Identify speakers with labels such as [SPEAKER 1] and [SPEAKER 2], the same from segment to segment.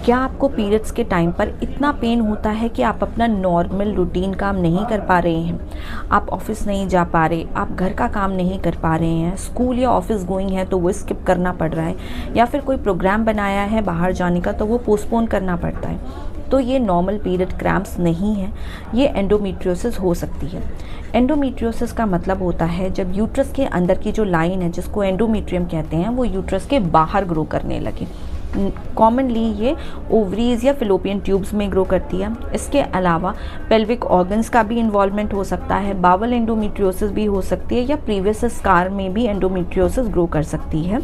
[SPEAKER 1] क्या आपको पीरियड्स के टाइम पर इतना पेन होता है कि आप अपना नॉर्मल रूटीन काम नहीं कर पा रहे हैं, आप ऑफिस नहीं जा पा रहे, आप घर का काम नहीं कर पा रहे हैं, स्कूल या ऑफिस गोइंग है तो वो स्किप करना पड़ रहा है, या फिर कोई प्रोग्राम बनाया है बाहर जाने का तो वो पोस्टपोन करना पड़ता है, तो ये नॉर्मल पीरियड क्रैम्प्स नहीं है, ये एंडोमेट्रियोसिस हो सकती है। एंडोमेट्रियोसिस का मतलब होता है जब यूट्रस के अंदर की जो लाइन है जिसको एंडोमेट्रियम कहते हैं वो यूट्रस के बाहर ग्रो करने लगे। कॉमनली ये ओवरीज या फिलोपियन ट्यूब्स में ग्रो करती है। इसके अलावा पेल्विक ऑर्गन्स का भी इन्वॉल्वमेंट हो सकता है, बावल एंडोमेट्रियोसिस भी हो सकती है, या प्रीवियस स्कार में भी एंडोमेट्रियोसिस ग्रो कर सकती है,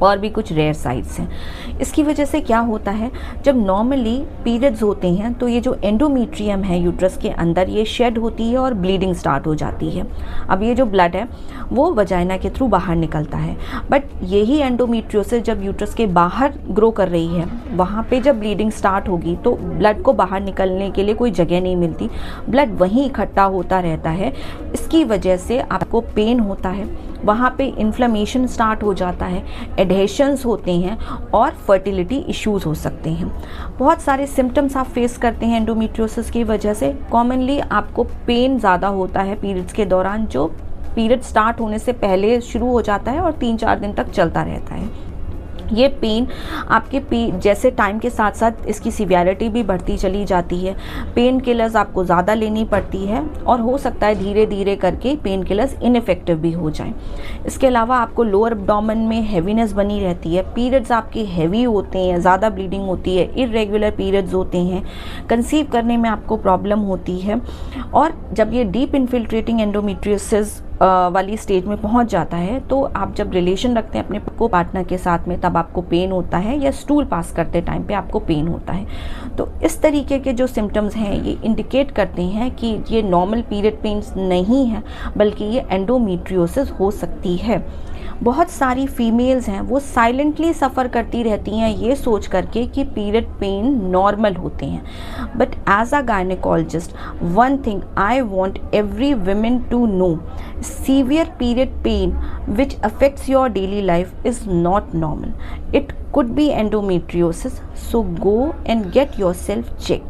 [SPEAKER 1] और भी कुछ रेयर साइट्स हैं। इसकी वजह से क्या होता है, जब नॉर्मली पीरियड्स होते हैं तो ये जो एंडोमेट्रियम है यूट्रस के अंदर ये शेड होती है और ब्लीडिंग स्टार्ट हो जाती है। अब ये जो ब्लड है वो वजाइना के थ्रू बाहर निकलता है, बट यही एंडोमेट्रियोसिस जब यूट्रस के बाहर ग्रो कर रही है वहाँ पे जब ब्लीडिंग स्टार्ट होगी तो ब्लड को बाहर निकलने के लिए कोई जगह नहीं मिलती, ब्लड वहीं इकट्ठा होता रहता है। इसकी वजह से आपको पेन होता है, वहाँ पे इन्फ्लेमेशन स्टार्ट हो जाता है, एडहेशंस होते हैं और फर्टिलिटी इश्यूज हो सकते हैं। बहुत सारे सिम्टम्स आप फेस करते हैं एंडोमेट्रियोसिस की वजह से। कॉमनली आपको पेन ज़्यादा होता है पीरियड्स के दौरान, जो पीरियड स्टार्ट होने से पहले शुरू हो जाता है और 3-4 दिन तक चलता रहता है। ये पेन आपके जैसे टाइम के साथ साथ इसकी सिवियरिटी भी बढ़ती चली जाती है, पेन किलर्स आपको ज़्यादा लेनी पड़ती है और हो सकता है धीरे धीरे करके पेन किलर्स इनफेक्टिव भी हो जाएं। इसके अलावा आपको लोअर एब्डोमेन में हैवीनेस बनी रहती है, पीरियड्स आपके हैवी होते हैं, ज़्यादा ब्लीडिंग होती है, इरेगुलर पीरियड्स होते हैं, कंसीव करने में आपको प्रॉब्लम होती है, और जब ये डीप इन्फिल्ट्रेटिंग एंडोमेट्रियोसिस वाली स्टेज में पहुंच जाता है तो आप जब रिलेशन रखते हैं अपने को पार्टनर के साथ में तब आपको पेन होता है, या स्टूल पास करते टाइम पे आपको पेन होता है। तो इस तरीके के जो सिम्टम्स हैं ये इंडिकेट करते हैं कि ये नॉर्मल पीरियड पेन्स नहीं है बल्कि ये एंडोमेट्रियोसिस हो सकती है। बहुत सारी फीमेल्स हैं वो साइलेंटली सफ़र करती रहती हैं ये सोच करके कि पीरियड पेन नॉर्मल होते हैं, but as a gynaecologist one thing I want every women to know, severe period pain which affects your daily life is not normal. It could be endometriosis, so go and get yourself checked.